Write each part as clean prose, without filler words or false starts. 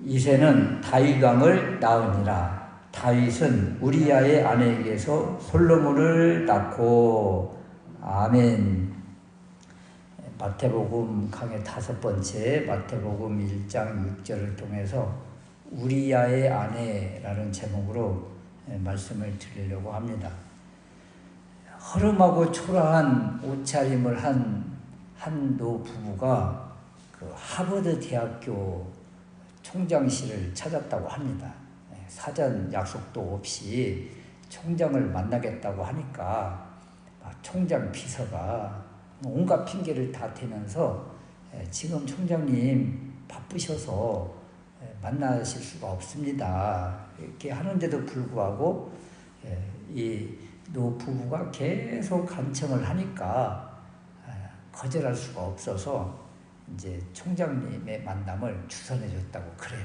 이새는 다윗 왕을 낳으니라. 다윗은 우리야의 아내에게서 솔로몬을 낳고. 아멘. 마태복음 강의 5번째 마태복음 1장 6절을 통해서 우리야의 아내라는 제목으로 말씀을 드리려고 합니다. 허름하고 초라한 옷차림을 한 노부부가 그 하버드 대학교 총장실을 찾았다고 합니다. 사전 약속도 없이 총장을 만나겠다고 하니까 총장 비서가 온갖 핑계를 다 대면서 지금 총장님 바쁘셔서 만나실 수가 없습니다. 이렇게 하는데도 불구하고 이 노부부가 계속 간청을 하니까 거절할 수가 없어서 이제 총장님의 만남을 주선해 줬다고 그래요.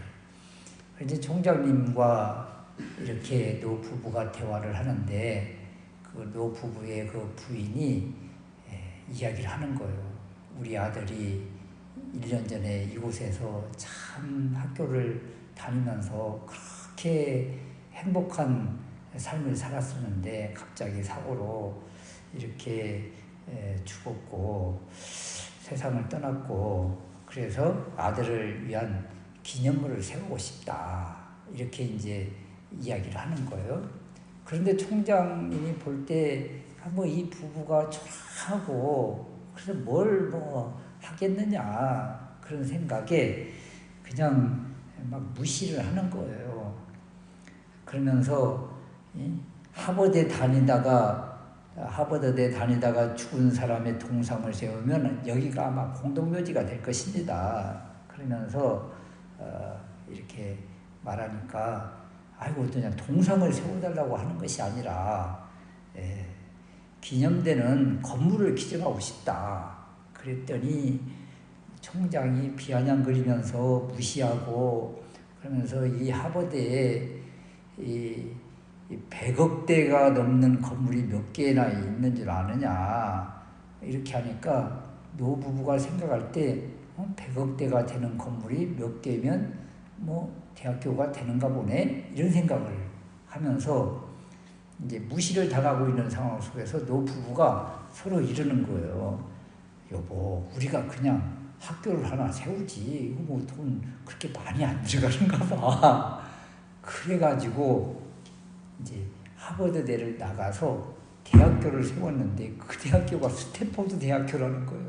이제 총장님과 이렇게 노부부가 대화를 하는데 그 노부부의 그 부인이 이야기를 하는 거예요. 우리 아들이 1년 전에 이곳에서 참 학교를 다니면서 그렇게 행복한 삶을 살았었는데 갑자기 사고로 이렇게 죽었고 세상을 떠났고, 그래서 아들을 위한 기념물을 세우고 싶다, 이렇게 이제 이야기를 하는 거예요. 그런데 총장님이 볼 때 이 부부가 초라하고 그래서 뭘 하겠느냐 그런 생각에 그냥 막 무시를 하는 거예요. 그러면서 하버드에 다니다가 죽은 사람의 동상을 세우면 여기가 아마 공동묘지가 될 것입니다. 그러면서 이렇게 말하니까 아이고 그냥 동상을 세워달라고 하는 것이 아니라 기념되는 건물을 기증하고 싶다. 그랬더니 총장이 비아냥거리면서 무시하고 그러면서 이 하버드에 이 100억대가 넘는 건물이 몇 개나 있는 줄 아느냐 이렇게 하니까 노부부가 생각할 때 100억대가 되는 건물이 몇 개면 대학교가 되는가 보네 이런 생각을 하면서 이제 무시를 당하고 있는 상황 속에서 노부부가 서로 이러는 거예요. 여보, 우리가 그냥 학교를 하나 세우지 이거 돈 그렇게 많이 안 들어가는가 봐. 그래가지고 이제 하버드대를 나가서 대학교를 세웠는데 그 대학교가 스탠포드 대학교라는 거예요.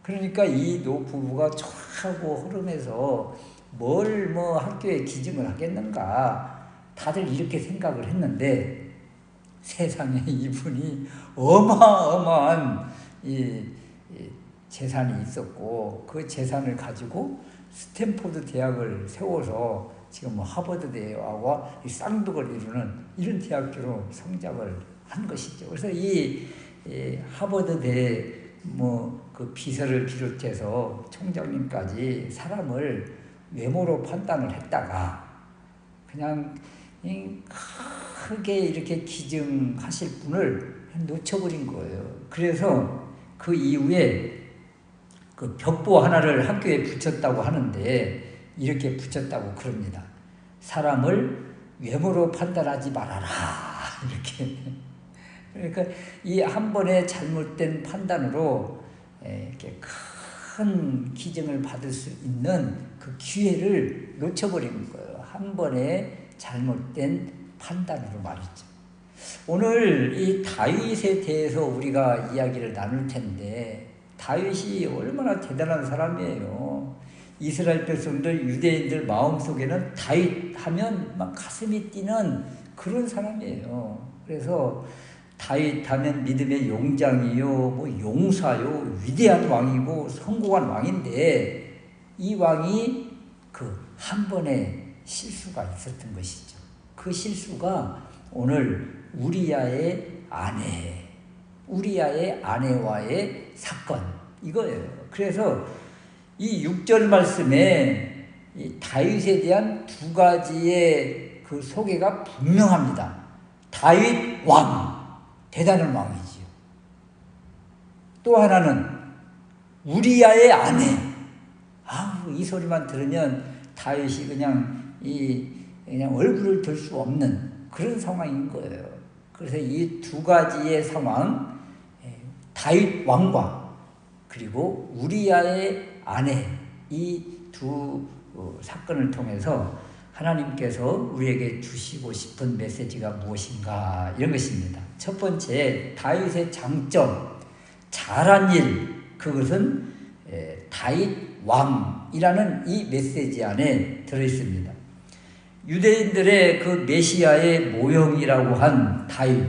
그러니까 이 노부부가 초라하고 허름해서 뭘 학교에 기증을 하겠는가 다들 이렇게 생각을 했는데 세상에 이분이 어마어마한 이 재산이 있었고 그 재산을 가지고 스탠포드 대학을 세워서 지금 하버드 대학과 쌍벽을 이루는 이런 대학교로 성장을 한 것이죠. 그래서 이 하버드 대 그 비서를 비롯해서 총장님까지 사람을 외모로 판단을 했다가 그냥 크게 이렇게 기증하실 분을 놓쳐버린 거예요. 그래서 그 이후에 그 벽보 하나를 학교에 붙였다고 하는데 이렇게 붙였다고 그럽니다. 사람을 외모로 판단하지 말아라. 이렇게. 그러니까 이 한 번의 잘못된 판단으로 이렇게 큰 기증을 받을 수 있는 그 기회를 놓쳐버린 거예요. 한 번의 잘못된 판단으로 말이죠. 오늘 이 다윗에 대해서 우리가 이야기를 나눌 텐데 다윗이 얼마나 대단한 사람이에요. 이스라엘 백성들, 유대인들 마음속에는 다윗 하면 막 가슴이 뛰는 그런 사람이에요. 그래서 다윗 하면 믿음의 용장이요, 용사요, 위대한 왕이고 성공한 왕인데 이 왕이 그 한 번의 실수가 있었던 것이죠. 그 실수가 오늘 우리야의 아내와의 사건 이거예요. 그래서 이 6절 말씀에 이 다윗에 대한 두 가지의 그 소개가 분명합니다. 다윗 왕, 대단한 왕이지요. 또 하나는 우리야의 아내. 이 소리만 들으면 다윗이 그냥 얼굴을 들 수 없는 그런 상황인 거예요. 그래서 이 두 가지의 상황, 다윗 왕과 그리고 우리야의 아내, 이 두 사건을 통해서 하나님께서 우리에게 주시고 싶은 메시지가 무엇인가, 이런 것입니다. 첫 번째, 다윗의 장점, 잘한 일, 그것은 다윗 왕이라는 이 메시지 안에 들어있습니다. 유대인들의 그 메시아의 모형이라고 한 다윗,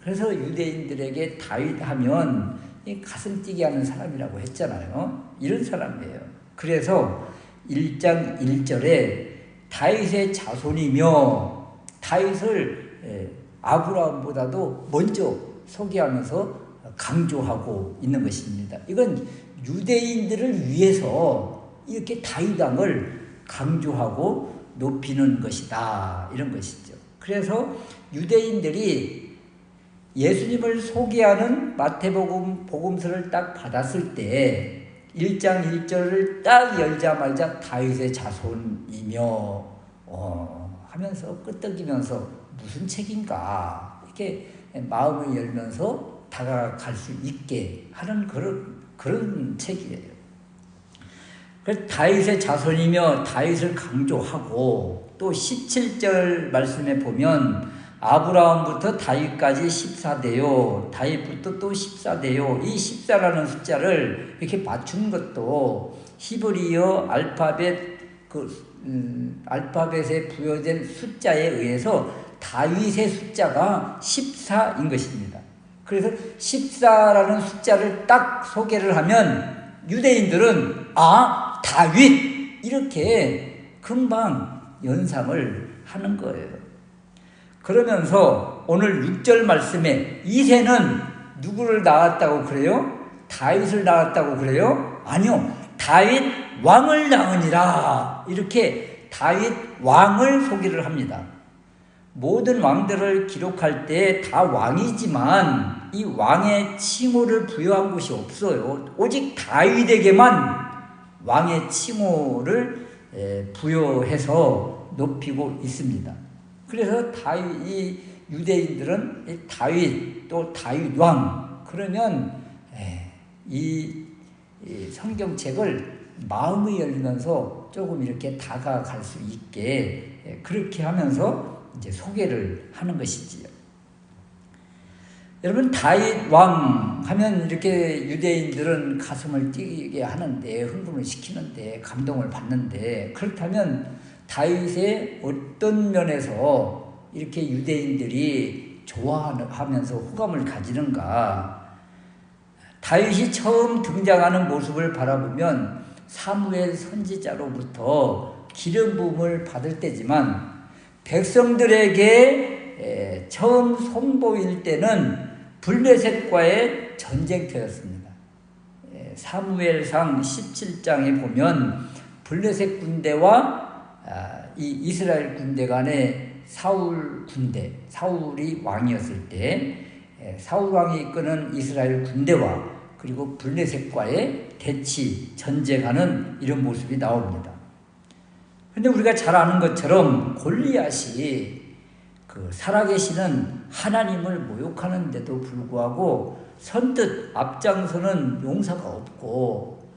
그래서 유대인들에게 다윗 하면 가슴 뛰게 하는 사람이라고 했잖아요. 이런 사람이에요. 그래서 1장 1절에 다윗의 자손이며, 다윗을 아브라함보다도 먼저 소개하면서 강조하고 있는 것입니다. 이건 유대인들을 위해서 이렇게 다윗 왕을 강조하고 높이는 것이다, 이런 것이죠. 그래서 유대인들이 예수님을 소개하는 마태복음 복음서를 딱 받았을 때 1장 1절을 딱 열자마자 다윗의 자손이며 하면서 끄떡이면서 무슨 책인가, 이렇게 마음을 열면서 다가갈 수 있게 하는 그런 책이에요. 그래서 다윗의 자손이며 다윗을 강조하고, 또 17절 말씀에 보면 아브라함부터 다윗까지 14대요, 다윗부터 또 14대요. 이 14라는 숫자를 이렇게 맞춘 것도 히브리어 알파벳에 부여된 숫자에 의해서 다윗의 숫자가 14인 것입니다. 그래서 14라는 숫자를 딱 소개를 하면 유대인들은 다윗, 이렇게 금방 연상을 하는 거예요. 그러면서 오늘 6절 말씀에 이새는 누구를 낳았다고 그래요? 다윗을 낳았다고 그래요? 아니요, 다윗 왕을 낳으니라, 이렇게 다윗 왕을 소개를 합니다. 모든 왕들을 기록할 때 다 왕이지만 이 왕의 칭호를 부여한 곳이 없어요. 오직 다윗에게만 왕의 칭호를 부여해서 높이고 있습니다. 그래서 이 유대인들은 다윗, 또 다윗 왕, 그러면 이 성경책을 마음이 열리면서 조금 이렇게 다가갈 수 있게 그렇게 하면서 이제 소개를 하는 것이지요. 여러분, 다윗 왕 하면 이렇게 유대인들은 가슴을 뛰게 하는데, 흥분을 시키는데, 감동을 받는데, 그렇다면 다윗의 어떤 면에서 이렇게 유대인들이 좋아하면서 호감을 가지는가? 다윗이 처음 등장하는 모습을 바라보면 사무엘 선지자로부터 기름 부음을 받을 때지만, 백성들에게 처음 선보일 때는 블레셋과의 전쟁터였습니다. 사무엘상 17장에 보면 블레셋 군대와 이 이스라엘 군대 간의 사울이 왕이었을 때 사울 왕이 이끄는 이스라엘 군대와 그리고 블레셋과의 대치, 전쟁하는 이런 모습이 나옵니다. 그런데 우리가 잘 아는 것처럼 골리앗이 그 살아계시는 하나님을 모욕하는데도 불구하고 선뜻 앞장서는 용사가 없고,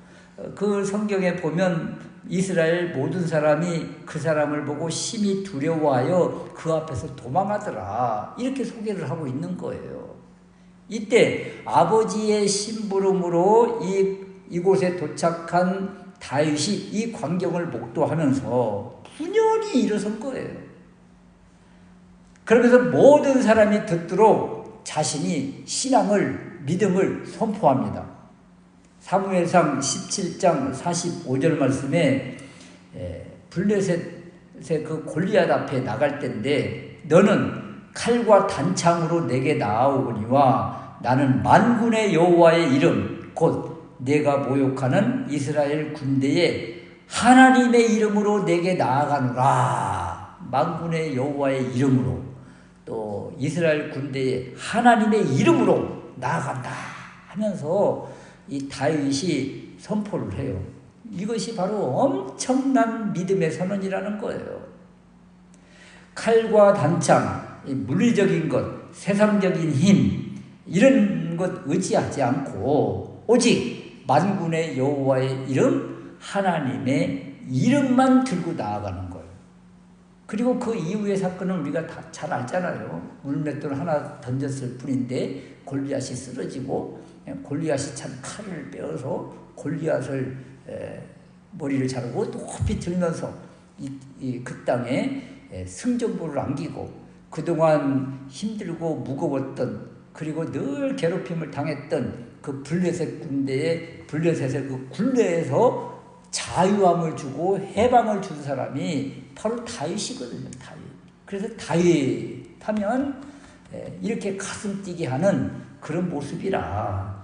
그 성경에 보면 이스라엘 모든 사람이 그 사람을 보고 심히 두려워하여 그 앞에서 도망하더라, 이렇게 소개를 하고 있는 거예요. 이때 아버지의 심부름으로 이곳에 도착한 다윗이 이 광경을 목도하면서 분연히 일어선 거예요. 그러면서 모든 사람이 듣도록 자신이 믿음을 선포합니다. 사무엘상 17장 45절 말씀에 블레셋의 그 골리앗 앞에 나갈 때인데, 너는 칼과 단창으로 내게 나아오거니와 나는 만군의 여호와의 이름 곧 내가 모욕하는 이스라엘 군대의 하나님의 이름으로 내게 나아가노라. 만군의 여호와의 이름으로, 또 이스라엘 군대의 하나님의 이름으로 나아간다 하면서 이 다윗이 선포를 해요. 이것이 바로 엄청난 믿음의 선언이라는 거예요. 칼과 단창, 물리적인 것, 세상적인 힘 이런 것 의지하지 않고 오직 만군의 여호와의 이름, 하나님의 이름만 들고 나아가는 거예요. 그리고 그 이후의 사건은 우리가 다 잘 알잖아요. 물맷돌 하나 던졌을 뿐인데 골리앗이 쓰러지고 골리앗이 찬 칼을 빼어서 골리앗을 머리를 자르고 높이 들면서 그 땅에 승전보를 안기고 그동안 힘들고 무거웠던 그리고 늘 괴롭힘을 당했던 그 블레셋 군대의 블레셋의 그 굴레에서 자유함을 주고 해방을 준 사람이 바로 다윗이거든요. 다윗. 그래서 다윗 하면 이렇게 가슴 뛰게 하는 그런 모습이라.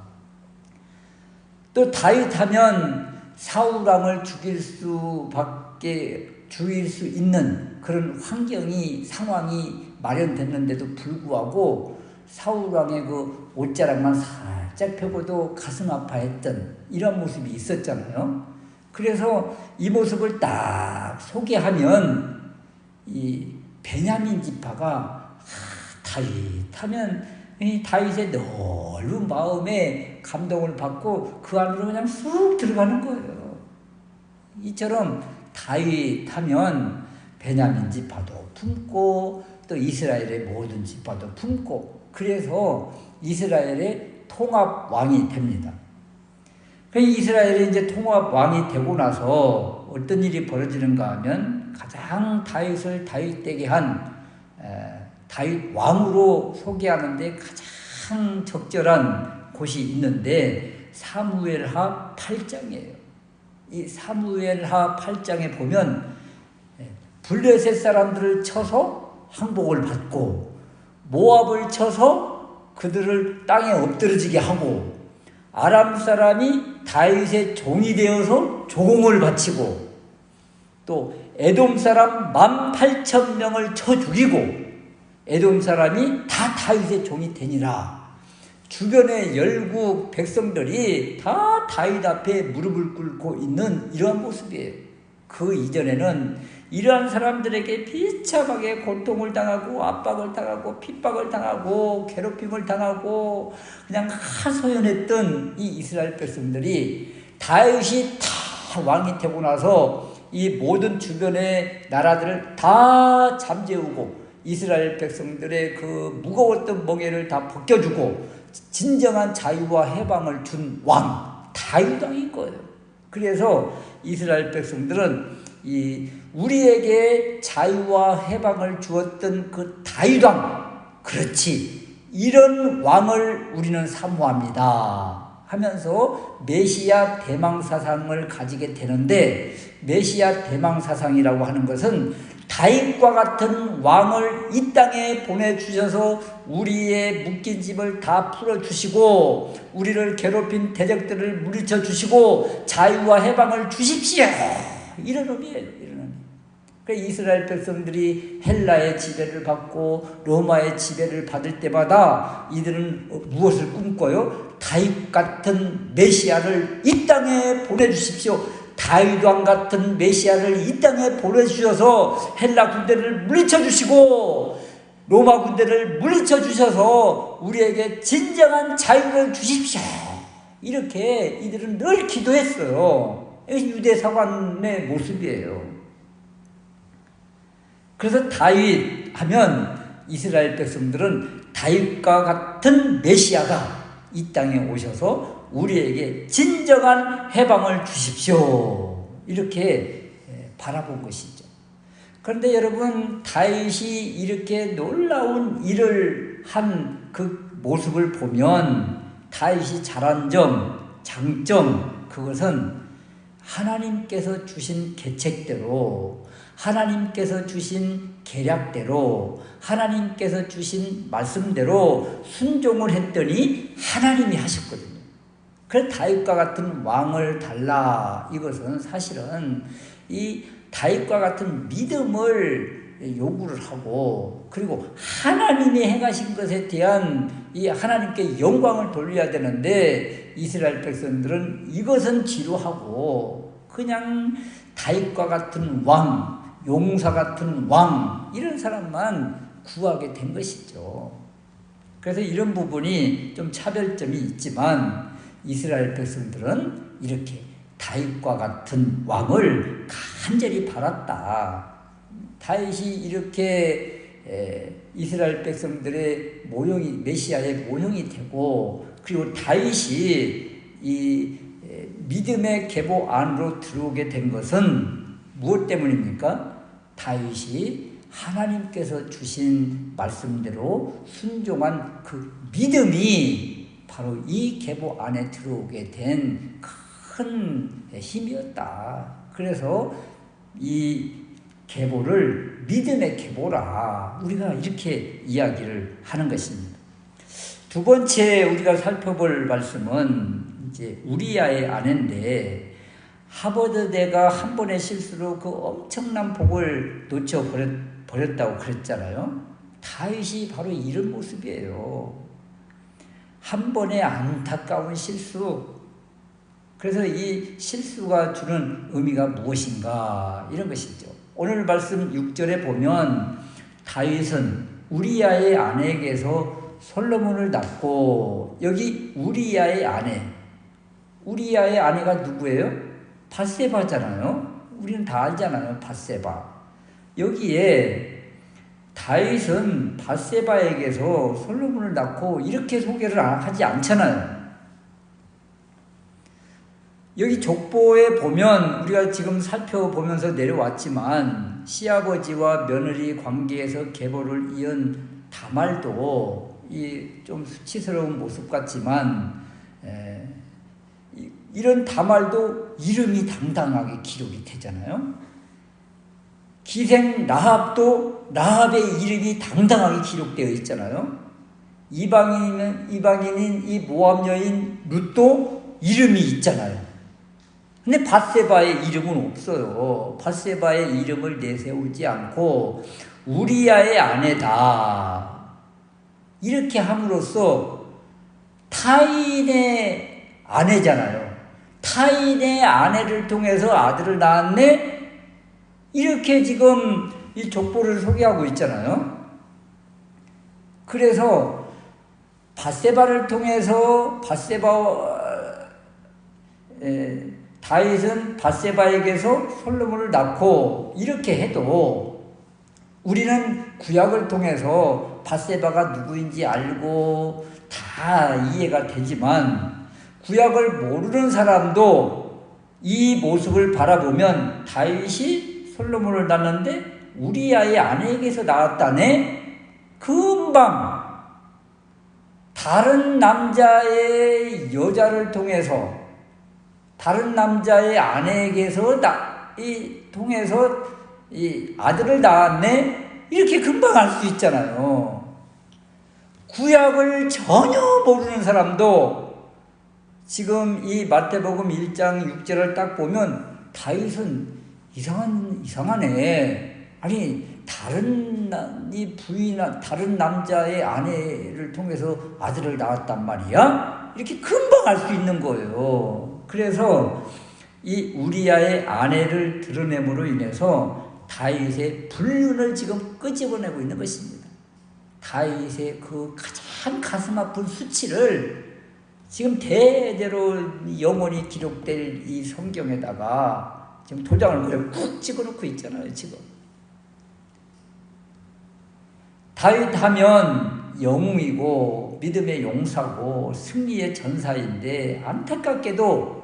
또 다윗 하면 사울 왕을 죽일 수 있는 그런 상황이 마련됐는데도 불구하고 사울 왕의 그 옷자락만 살짝 펴고도 가슴 아파했던 이런 모습이 있었잖아요. 그래서 이 모습을 딱 소개하면 이 베냐민 지파가 다윗 하면 이 다윗의 넓은 마음에 감동을 받고 그 안으로 그냥 쑥 들어가는 거예요. 이처럼 다윗 하면 베냐민 지파도 품고 또 이스라엘의 모든 지파도 품고 그래서 이스라엘의 통합 왕이 됩니다. 이스라엘이 이제 통합 왕이 되고 나서 어떤 일이 벌어지는가 하면 가장 다윗을 다윗되게 한 다윗 왕으로 소개하는데 가장 적절한 곳이 있는데 사무엘하 8장이에요. 이 사무엘하 8장에 보면 블레셋 사람들을 쳐서 항복을 받고 모압을 쳐서 그들을 땅에 엎드러지게 하고 아람 사람이 다윗의 종이 되어서 조공을 바치고 또 에돔 사람 18,000명을 쳐 죽이고 에돔 사람이 다 다윗의 종이 되니라. 주변의 열국 백성들이 다 다윗 앞에 무릎을 꿇고 있는 이러한 모습이에요. 그 이전에는 이러한 사람들에게 비참하게 고통을 당하고 압박을 당하고 핍박을 당하고 괴롭힘을 당하고 그냥 하소연했던 이 이스라엘 백성들이 다윗이 다 왕이 되고 나서 이 모든 주변의 나라들을 다 잠재우고 이스라엘 백성들의 그 무거웠던 멍에를 다 벗겨주고 진정한 자유와 해방을 준 왕 다윗 왕인 거예요. 그래서 이스라엘 백성들은 우리에게 자유와 해방을 주었던 그 다윗 왕, 그렇지, 이런 왕을 우리는 사모합니다 하면서 메시아 대망 사상을 가지게 되는데, 메시아 대망 사상이라고 하는 것은 다윗과 같은 왕을 이 땅에 보내주셔서 우리의 묶인 집을 다 풀어주시고 우리를 괴롭힌 대적들을 물리쳐 주시고 자유와 해방을 주십시오, 이런 의미예요. 이런 의미. 그러니까 이스라엘 백성들이 헬라의 지배를 받고 로마의 지배를 받을 때마다 이들은 무엇을 꿈꿔요? 다윗 같은 메시아를 이 땅에 보내주십시오. 다윗 왕 같은 메시아를 이 땅에 보내주셔서 헬라 군대를 물리쳐 주시고 로마 군대를 물리쳐 주셔서 우리에게 진정한 자유를 주십시오. 이렇게 이들은 늘 기도했어요. 유대 사관의 모습이에요. 그래서 다윗 하면 이스라엘 백성들은 다윗과 같은 메시아가 이 땅에 오셔서 우리에게 진정한 해방을 주십시오, 이렇게 바라본 것이죠. 그런데 여러분, 다윗이 이렇게 놀라운 일을 한 그 모습을 보면 다윗이 잘한 점, 장점, 그것은 하나님께서 주신 계책대로, 하나님께서 주신 계략대로, 하나님께서 주신 말씀대로 순종을 했더니 하나님이 하셨거든요. 그래서 다윗과 같은 왕을 달라, 이것은 사실은 이 다윗과 같은 믿음을 요구를 하고, 그리고 하나님이 행하신 것에 대한 이 하나님께 영광을 돌려야 되는데 이스라엘 백성들은 이것은 지루하고 그냥 다윗과 같은 왕, 용사 같은 왕, 이런 사람만 구하게 된 것이죠. 그래서 이런 부분이 좀 차별점이 있지만 이스라엘 백성들은 이렇게 다윗과 같은 왕을 간절히 바랐다. 다윗이 이렇게 이스라엘 백성들의 모형이, 메시아의 모형이 되고, 그리고 다윗이 이 믿음의 계보 안으로 들어오게 된 것은 무엇 때문입니까? 다윗이 하나님께서 주신 말씀대로 순종한 그 믿음이 바로 이 계보 안에 들어오게 된 큰 힘이었다. 그래서 이 계보를 믿음의 계보라, 우리가 이렇게 이야기를 하는 것입니다. 두 번째 우리가 살펴볼 말씀은 이제 우리야의 아내인데, 하버드대가 한 번의 실수로 그 엄청난 복을 놓쳐버렸다고 그랬잖아요. 다윗이 바로 이런 모습이에요. 한 번의 안타까운 실수. 그래서 이 실수가 주는 의미가 무엇인가, 이런 것이죠. 오늘 말씀 6절에 보면 다윗은 우리야의 아내에게서 솔로몬을 낳고, 여기 우리야의 아내, 우리야의 아내가 누구예요? 밧세바잖아요. 우리는 다 알잖아요, 밧세바. 여기에 다윗은 밧세바에게서 솔로몬을 낳고 이렇게 소개를 하지 않잖아요. 여기 족보에 보면 우리가 지금 살펴보면서 내려왔지만 시아버지와 며느리 관계에서 계보를 이은 다말도 이 좀 수치스러운 모습 같지만 이런 다말도 이름이 당당하게 기록이 되잖아요. 기생 라합도 라합의 이름이 당당하게 기록되어 있잖아요. 이방인인 이 모압 여인 룻도 이름이 있잖아요. 근데 밧세바의 이름은 없어요. 밧세바의 이름을 내세우지 않고 우리야의 아내다, 이렇게 함으로써 타인의 아내잖아요. 타인의 아내를 통해서 아들을 낳았네, 이렇게 지금 이 족보를 소개하고 있잖아요. 그래서 밧세바를 통해서 다윗은 밧세바에게서 솔로몬을 낳고 이렇게 해도 우리는 구약을 통해서 밧세바가 누구인지 알고 다 이해가 되지만, 구약을 모르는 사람도 이 모습을 바라보면 다윗이 솔로몬을 낳았는데 우리야의 아내에게서 낳았다네? 금방 다른 남자의 여자를 통해서, 다른 남자의 아내에게서 통해서 이 아들을 낳았네? 이렇게 금방 알 수 있잖아요. 구약을 전혀 모르는 사람도 지금 이 마태복음 1장 6절을 딱 보면 다윗은 이상하네. 아니, 다른 남자의 아내를 통해서 아들을 낳았단 말이야? 이렇게 금방 알 수 있는 거예요. 그래서 이 우리야의 아내를 드러냄으로 인해서 다윗의 불륜을 지금 끄집어내고 있는 것입니다. 다윗의 그 가장 가슴 아픈 수치를 지금 대대로 영원히 기록될 이 성경에다가 지금 도장을 그냥 꾹 찍어놓고 있잖아요, 지금. 다윗 하면 영웅이고 믿음의 용사고 승리의 전사인데, 안타깝게도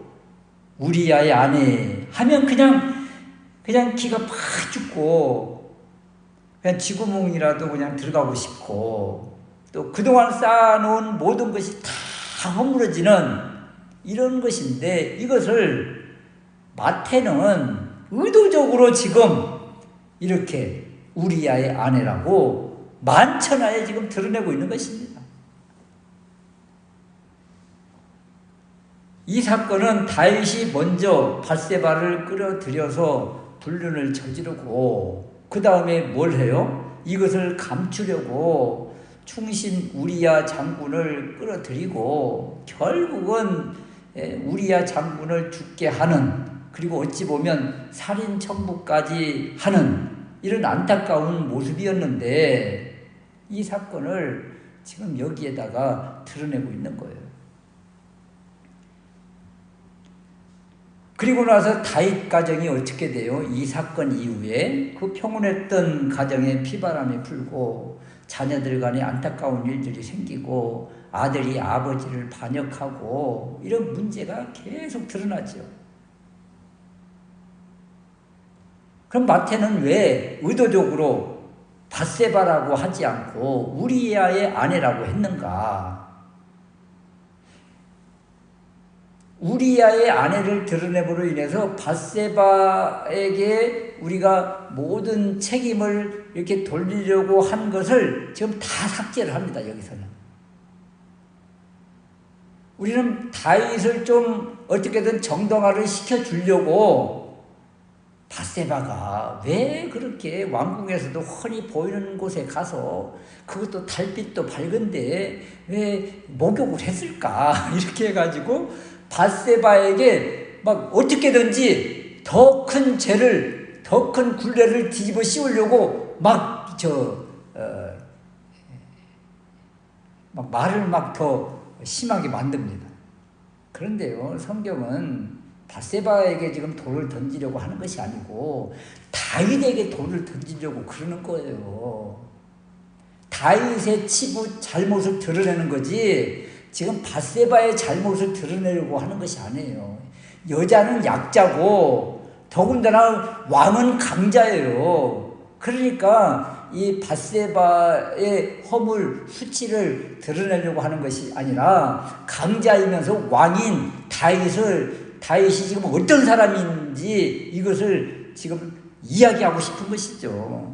우리야의 아내 하면 그냥 기가 팍 죽고 그냥 쥐구멍이라도 그냥 들어가고 싶고, 또 그동안 쌓아놓은 모든 것이 다 허물어지는 이런 것인데, 이것을 마태는 의도적으로 지금 이렇게 우리야의 아내라고 만천하에 지금 드러내고 있는 것입니다. 이 사건은 다윗이 먼저 밧세바를 끌어들여서 불륜을 저지르고 그 다음에 뭘 해요? 이것을 감추려고 충신 우리야 장군을 끌어들이고 결국은 우리야 장군을 죽게 하는 그리고 어찌 보면 살인 청부까지 하는 이런 안타까운 모습이었는데 이 사건을 지금 여기에다가 드러내고 있는 거예요. 그리고 나서 다윗 가정이 어떻게 돼요? 이 사건 이후에 그 평온했던 가정에 피바람이 불고 자녀들 간에 안타까운 일들이 생기고 아들이 아버지를 반역하고 이런 문제가 계속 드러나죠. 그럼 마태는 왜 의도적으로 밧세바라고 하지 않고 우리아의 아내라고 했는가? 우리아의 아내를 드러내므로 인해서 밧세바에게 우리가 모든 책임을 이렇게 돌리려고 한 것을 지금 다 삭제를 합니다. 여기서는. 우리는 다윗을 좀 어떻게든 정당화를 시켜주려고 밧세바가 왜 그렇게 왕궁에서도 훤히 보이는 곳에 가서 그것도 달빛도 밝은데 왜 목욕을 했을까? 이렇게 해가지고 밧세바에게 막 어떻게든지 더 큰 죄를, 더 큰 굴레를 뒤집어 씌우려고 막 말을 막 더 심하게 만듭니다. 그런데요, 성경은 밧세바에게 지금 돌을 던지려고 하는 것이 아니고 다윗에게 돌을 던지려고 그러는 거예요. 다윗의 치부 잘못을 드러내는 거지 지금 밧세바의 잘못을 드러내려고 하는 것이 아니에요. 여자는 약자고 더군다나 왕은 강자예요. 그러니까 이 밧세바의 허물, 수치를 드러내려고 하는 것이 아니라 강자이면서 왕인 다윗이 지금 어떤 사람인지 이것을 지금 이야기하고 싶은 것이죠.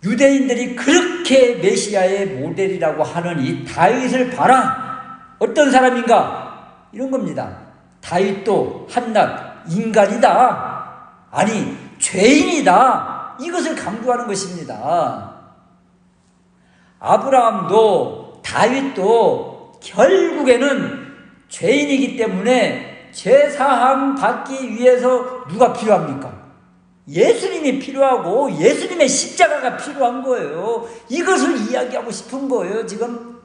유대인들이 그렇게 메시아의 모델이라고 하는 이 다윗을 봐라. 어떤 사람인가? 이런 겁니다. 다윗도 한낱 인간이다. 아니 죄인이다. 이것을 강조하는 것입니다. 아브라함도 다윗도 결국에는 죄인이기 때문에 죄사함 받기 위해서 누가 필요합니까? 예수님이 필요하고 예수님의 십자가가 필요한 거예요. 이것을 이야기하고 싶은 거예요. 지금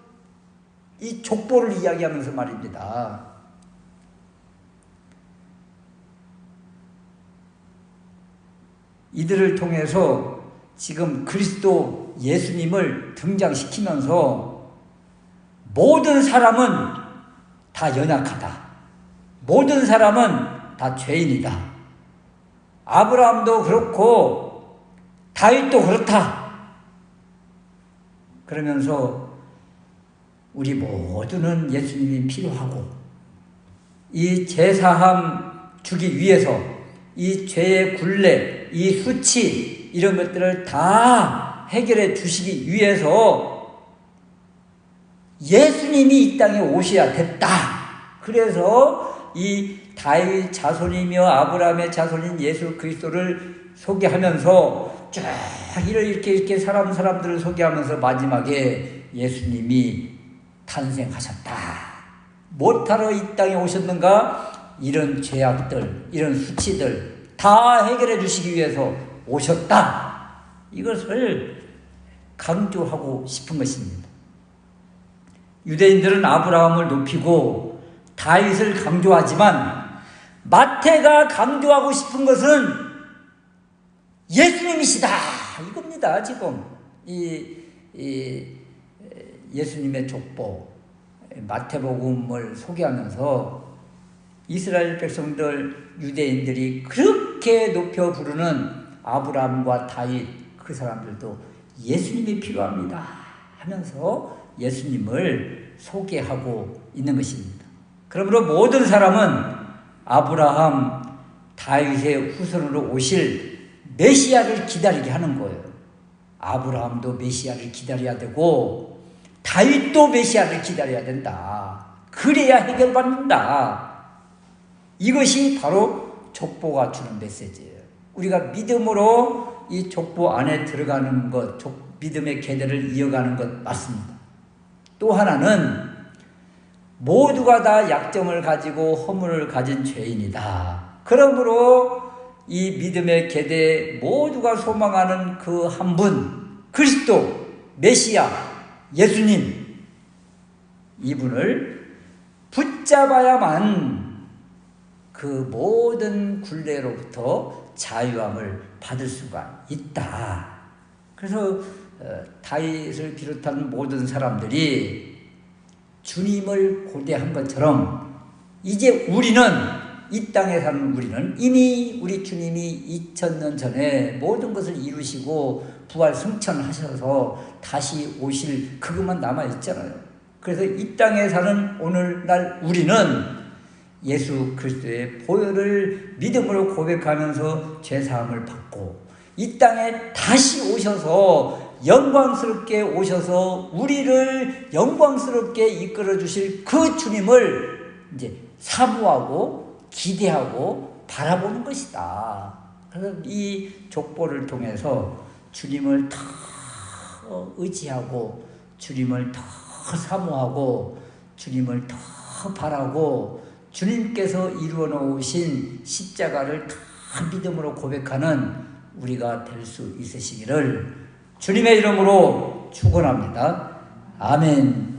이 족보를 이야기하면서 말입니다. 이들을 통해서 지금 그리스도 예수님을 등장시키면서 모든 사람은 다 연약하다. 모든 사람은 다 죄인이다. 아브라함도 그렇고 다윗도 그렇다. 그러면서 우리 모두는 예수님이 필요하고 이 제사함 주기 위해서 이 죄의 굴레, 이 수치 이런 것들을 다 해결해 주시기 위해서 예수님이 이 땅에 오셔야 됐다. 그래서 이 다윗 자손이며 아브라함의 자손인 예수 그리스도를 소개하면서 쭉 이렇게 사람들을 소개하면서 마지막에 예수님이 탄생하셨다. 뭐하러 이 땅에 오셨는가? 이런 죄악들, 이런 수치들 다 해결해 주시기 위해서 오셨다. 이것을 강조하고 싶은 것입니다. 유대인들은 아브라함을 높이고 다윗을 강조하지만 마태가 강조하고 싶은 것은 예수님이시다 이겁니다. 지금 이 예수님의 족보 마태복음을 소개하면서 이스라엘 백성들 유대인들이 그렇게 높여 부르는 아브라함과 다윗 그 사람들도 예수님이 필요합니다 하면서 예수님을 소개하고 있는 것입니다. 그러므로 모든 사람은 아브라함, 다윗의 후손으로 오실 메시아를 기다리게 하는 거예요. 아브라함도 메시아를 기다려야 되고 다윗도 메시아를 기다려야 된다. 그래야 해결받는다. 이것이 바로 족보가 주는 메시지예요. 우리가 믿음으로 이 족보 안에 들어가는 것, 믿음의 계대를 이어가는 것 맞습니다. 또 하나는 모두가 다 약점을 가지고 허물을 가진 죄인이다. 그러므로 이 믿음의 계대 모두가 소망하는 그 한 분, 그리스도, 메시아, 예수님, 이분을 붙잡아야만 그 모든 굴레로부터 자유함을 받을 수가 있다. 그래서 다윗을 비롯한 모든 사람들이 주님을 고대한 것처럼 이제 우리는, 이 땅에 사는 우리는 이미 우리 주님이 2000년 전에 모든 것을 이루시고 부활 승천하셔서 다시 오실 그것만 남아있잖아요. 그래서 이 땅에 사는 오늘날 우리는 예수 그리스도의 보혈을 믿음으로 고백하면서 죄사함을 받고 이 땅에 다시 오셔서 영광스럽게 오셔서 우리를 영광스럽게 이끌어 주실 그 주님을 이제 사모하고 기대하고 바라보는 것이다. 그래서 이 족보를 통해서 주님을 더 의지하고 주님을 더 사모하고 주님을 더 바라고 주님께서 이루어 놓으신 십자가를 더 믿음으로 고백하는 우리가 될 수 있으시기를 주님의 이름으로 축원합니다. 아멘.